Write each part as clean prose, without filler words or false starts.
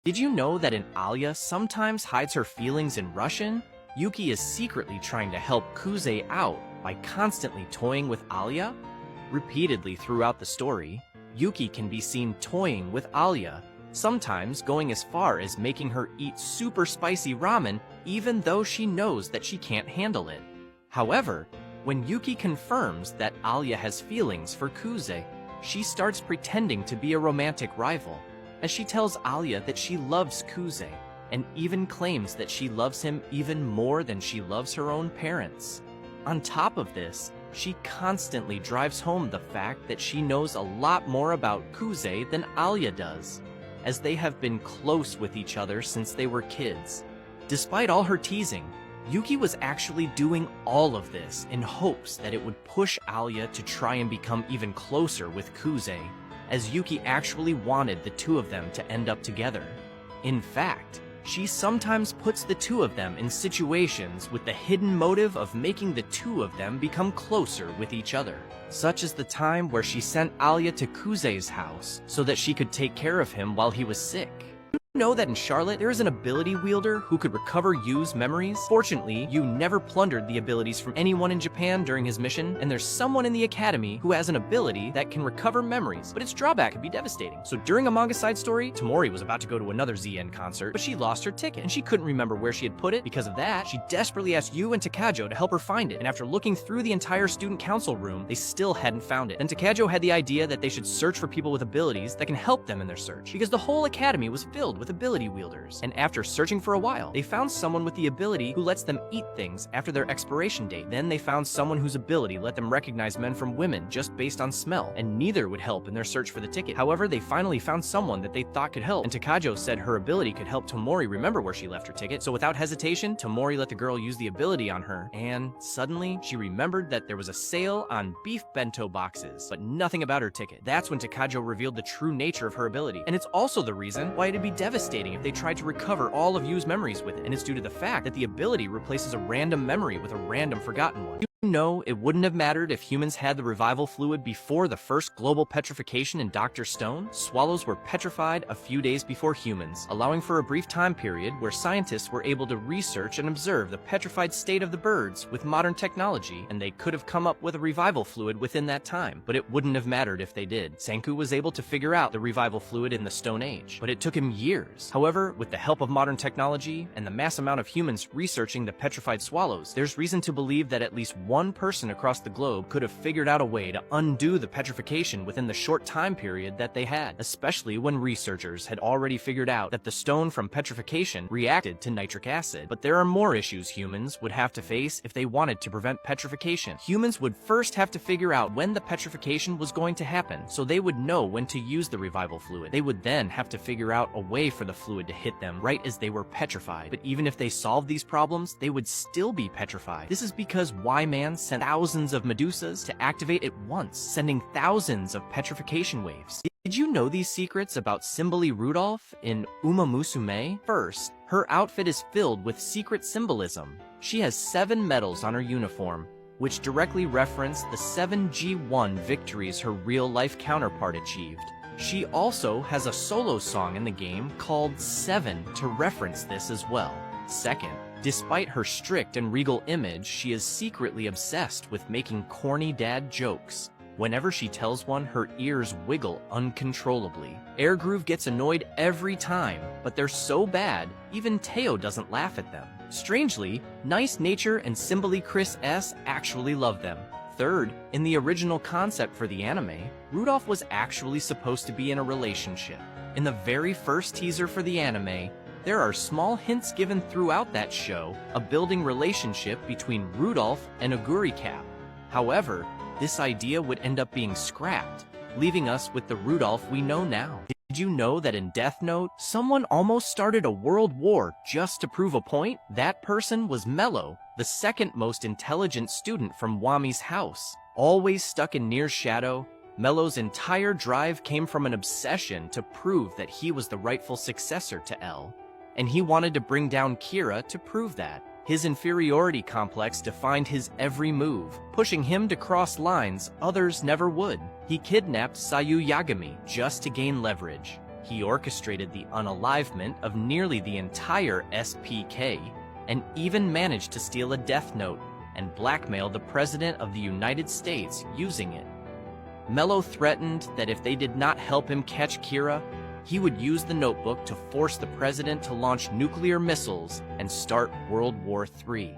Did you know that an Alia sometimes hides her feelings in Russian? Yuki is secretly trying to help Kuze out by constantly toying with Alia. Repeatedly throughout the story, Yuki can be seen toying with Alia, sometimes going as far as making her eat super spicy ramen even though she knows that she can't handle it. However, when Yuki confirms that Alia has feelings for Kuze, she starts pretending to be a romantic rival, as she tells Alia that she loves Kuze, and even claims that she loves him even more than she loves her own parents. On top of this, she constantly drives home the fact that she knows a lot more about Kuze than Alia does, as they have been close with each other since they were kids. Despite all her teasing, Yuki was actually doing all of this in hopes that it would push Alia to try and become even closer with Kuze, as Yuki actually wanted the two of them to end up together. In fact, she sometimes puts the two of them in situations with the hidden motive of making the two of them become closer with each other, such as the time where she sent Alia to Kuze's house so that she could take care of him while he was sick. You know that in Charlotte, there is an ability wielder who could recover Yu's memories? Fortunately, Yu never plundered the abilities from anyone in Japan during his mission, and there's someone in the academy who has an ability that can recover memories, but its drawback could be devastating. So during a manga side story, Tamori was about to go to another ZN concert, but she lost her ticket, and she couldn't remember where she had put it. Because of that, she desperately asked Yu and Takajo to help her find it, and after looking through the entire student council room, they still hadn't found it. Then Takajo had the idea that they should search for people with abilities that can help them in their search, because the whole academy was filled with ability wielders. And after searching for a while, they found someone with the ability who lets them eat things after their expiration date. Then they found someone whose ability let them recognize men from women just based on smell, and neither would help in their search for the ticket. However, they finally found someone that they thought could help, and Takajo said her ability could help Tamori remember where she left her ticket. So without hesitation, Tamori let the girl use the ability on her, and suddenly she remembered that there was a sale on beef bento boxes, but nothing about her ticket. That's when Takajo revealed the true nature of her ability, and it's also the reason why it'd be devastating if they tried to recover all of Yu's memories with it, and it's due to the fact that the ability replaces a random memory with a random forgotten one. You know, it wouldn't have mattered if humans had the revival fluid before the first global petrification in Dr. Stone. Swallows were petrified a few days before humans, allowing for a brief time period where scientists were able to research and observe the petrified state of the birds with modern technology, and they could have come up with a revival fluid within that time, but it wouldn't have mattered if they did. Senku was able to figure out the revival fluid in the Stone Age, but it took him years. However, with the help of modern technology and the mass amount of humans researching the petrified swallows, there's reason to believe that at least one person across the globe could have figured out a way to undo the petrification within the short time period that they had, especially when researchers had already figured out that the stone from petrification reacted to nitric acid. But there are more issues humans would have to face if they wanted to prevent petrification. Humans would first have to figure out when the petrification was going to happen, so they would know when to use the revival fluid. They would then have to figure out a way for the fluid to hit them right as they were petrified. But even if they solved these problems, they would still be petrified. This is because Y-Man sent thousands of Medusas to activate at once, sending thousands of petrification waves. Did you know these secrets about Simbali Rudolph in Uma Musume? First, her outfit is filled with secret symbolism. She has 7 medals on her uniform, which directly reference the 7 G1 victories her real-life counterpart achieved. She also has a solo song in the game called 7 to reference this as well. Second, despite her strict and regal image, she is secretly obsessed with making corny dad jokes. Whenever she tells one, her ears wiggle uncontrollably. Airgroove gets annoyed every time, but they're so bad, even Teo doesn't laugh at them. Strangely, Nice Nature and Simbali Chris S actually love them. Third, in the original concept for the anime, Rudolph was actually supposed to be in a relationship. In the very first teaser for the anime, there are small hints given throughout that show, a building relationship between Rudolph and Aguri Cap. However, this idea would end up being scrapped, leaving us with the Rudolph we know now. Did you know that in Death Note, someone almost started a world war just to prove a point? That person was Mello, the second most intelligent student from Wami's house. Always stuck in Nier's shadow, Mello's entire drive came from an obsession to prove that he was the rightful successor to L, and he wanted to bring down Kira to prove that. His inferiority complex defined his every move, pushing him to cross lines others never would. He kidnapped Sayu Yagami just to gain leverage. He orchestrated the unalivement of nearly the entire SPK and even managed to steal a death note and blackmail the President of the United States using it. Mello threatened that if they did not help him catch Kira, he would use the notebook to force the president to launch nuclear missiles and start World War III.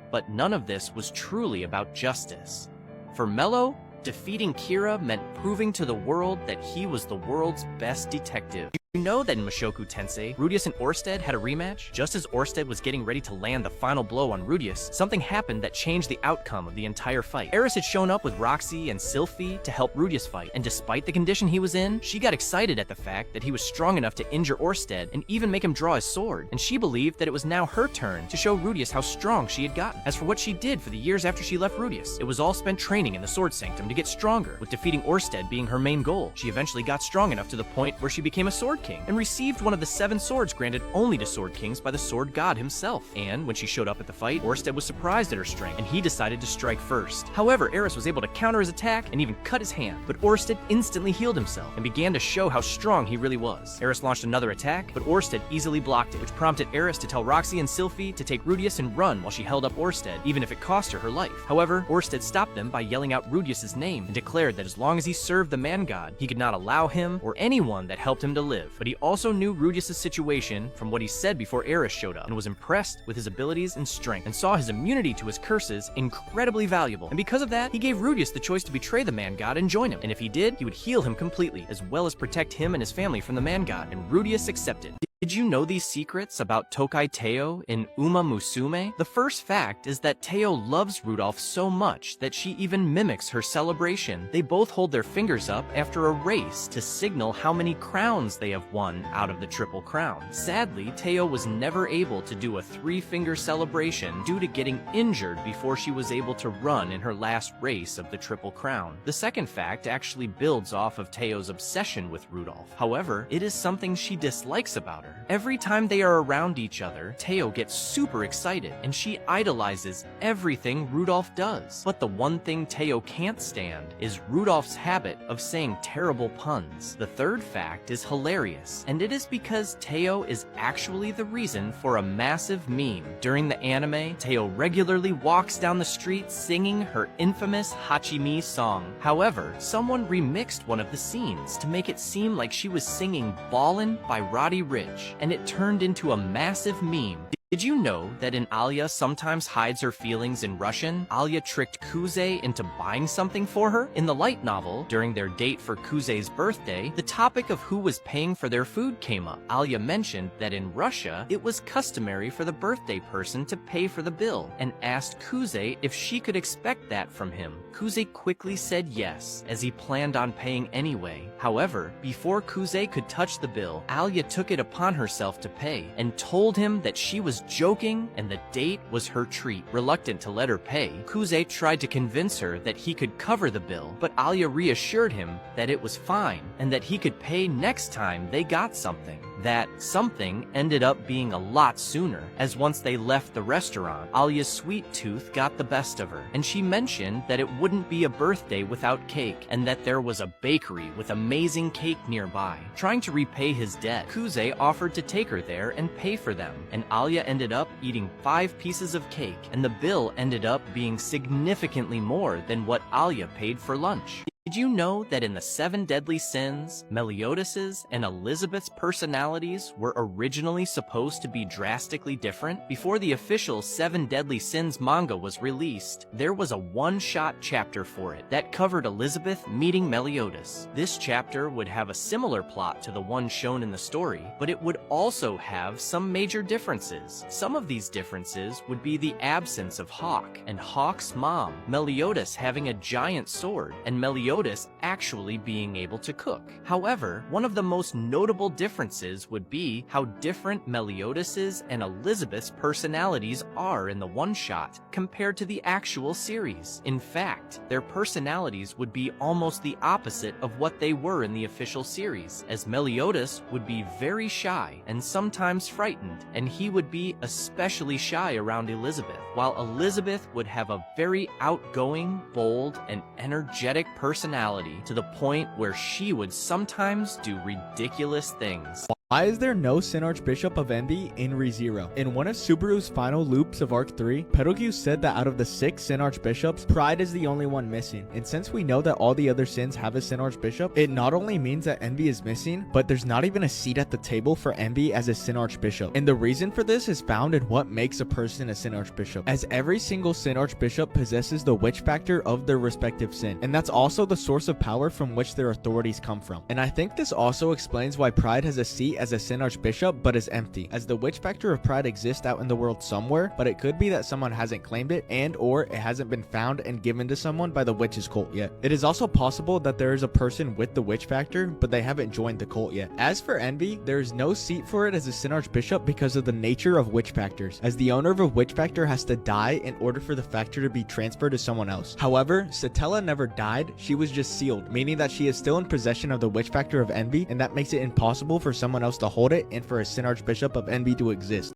But none of this was truly about justice. For Mello, defeating Kira meant proving to the world that he was the world's best detective. You know that in Mushoku Tensei, Rudeus and Orsted had a rematch? Just as Orsted was getting ready to land the final blow on Rudeus, something happened that changed the outcome of the entire fight. Eris had shown up with Roxy and Sylphie to help Rudeus fight, and despite the condition he was in, she got excited at the fact that he was strong enough to injure Orsted and even make him draw his sword, and she believed that it was now her turn to show Rudeus how strong she had gotten. As for what she did for the years after she left Rudeus, it was all spent training in the Sword Sanctum to get stronger, with defeating Orsted being her main goal. She eventually got strong enough to the point where she became a Sword King, and received one of the 7 swords granted only to Sword Kings by the Sword God himself. And when she showed up at the fight, Orsted was surprised at her strength, and he decided to strike first. However, Eris was able to counter his attack and even cut his hand, but Orsted instantly healed himself and began to show how strong he really was. Eris launched another attack, but Orsted easily blocked it, which prompted Eris to tell Roxy and Sylphie to take Rudeus and run while she held up Orsted, even if it cost her life. However, Orsted stopped them by yelling out Rudeus's name and declared that as long as he served the man god, he could not allow him or anyone that helped him to live. But he also knew Rudeus' situation from what he said before Eris showed up, and was impressed with his abilities and strength, and saw his immunity to his curses incredibly valuable. And because of that, he gave Rudeus the choice to betray the man god and join him, and if he did, he would heal him completely, as well as protect him and his family from the man god, and Rudeus accepted. Did you know these secrets about Tokai Teo in Uma Musume? The first fact is that Teo loves Rudolph so much that she even mimics her celebration. They both hold their fingers up after a race to signal how many crowns they have won out of the Triple Crown. Sadly, Teo was never able to do a 3-finger celebration due to getting injured before she was able to run in her last race of the Triple Crown. The second fact actually builds off of Teo's obsession with Rudolph. However, it is something she dislikes about her. Every time they are around each other, Teo gets super excited, and she idolizes everything Rudolph does. But the one thing Teo can't stand is Rudolph's habit of saying terrible puns. The third fact is hilarious, and it is because Teo is actually the reason for a massive meme. During the anime, Teo regularly walks down the street singing her infamous Hachimi song. However, someone remixed one of the scenes to make it seem like she was singing Ballin' by Roddy Ricch, and it turned into a massive meme. Did you know that in Alia sometimes hides her feelings in Russian? Alia tricked Kuze into buying something for her? In the light novel, during their date for Kuze's birthday, the topic of who was paying for their food came up. Alia mentioned that in Russia, it was customary for the birthday person to pay for the bill, and asked Kuze if she could expect that from him. Kuze quickly said yes, as he planned on paying anyway. However, before Kuze could touch the bill, Alia took it upon herself to pay, and told him that she was joking and the date was her treat. Reluctant to let her pay, Kuze tried to convince her that he could cover the bill, but Alia reassured him that it was fine and that he could pay next time they got something. That something ended up being a lot sooner, as once they left the restaurant, Alia's sweet tooth got the best of her, and she mentioned that it wouldn't be a birthday without cake, and that there was a bakery with amazing cake nearby. Trying to repay his debt, Kuze offered to take her there and pay for them, and Alia ended up eating 5 pieces of cake, and the bill ended up being significantly more than what Alia paid for lunch. Did you know that in the 7 Deadly Sins, Meliodas' and Elizabeth's personalities were originally supposed to be drastically different? Before the official 7 Deadly Sins manga was released, there was a one-shot chapter for it that covered Elizabeth meeting Meliodas. This chapter would have a similar plot to the one shown in the story, but it would also have some major differences. Some of these differences would be the absence of Hawk, and Hawk's mom, Meliodas having a giant sword, and Meliodas actually being able to cook. However, one of the most notable differences would be how different Meliodas' and Elizabeth's personalities are in the one-shot compared to the actual series. In fact, their personalities would be almost the opposite of what they were in the official series, as Meliodas would be very shy and sometimes frightened, and he would be especially shy around Elizabeth, while Elizabeth would have a very outgoing, bold, and energetic personality personality to the point where she would sometimes do ridiculous things. Why is there no Sin Archbishop of Envy in ReZero? In one of Subaru's final loops of Arc 3, Pedogyu said that out of the 6 Sin Archbishops, Pride is the only one missing. And since we know that all the other Sins have a Sin Archbishop, it not only means that Envy is missing, but there's not even a seat at the table for Envy as a Sin Archbishop. And the reason for this is found in what makes a person a Sin Archbishop, as every single Sin Archbishop possesses the witch factor of their respective sin. And that's also the source of power from which their authorities come from. And I think this also explains why Pride has a seat as a Sin Archbishop but is empty, as the witch factor of Pride exists out in the world somewhere, but it could be that someone hasn't claimed it and or it hasn't been found and given to someone by the witch's cult yet. It is also possible that there is a person with the witch factor but they haven't joined the cult yet. As for Envy, there is no seat for it as a Sin Archbishop because of the nature of witch factors, as the owner of a witch factor has to die in order for the factor to be transferred to someone else. However, Satella never died, she was just sealed, meaning that she is still in possession of the witch factor of Envy, and that makes it impossible for someone else to hold it and for a Sin Archbishop of Envy to exist.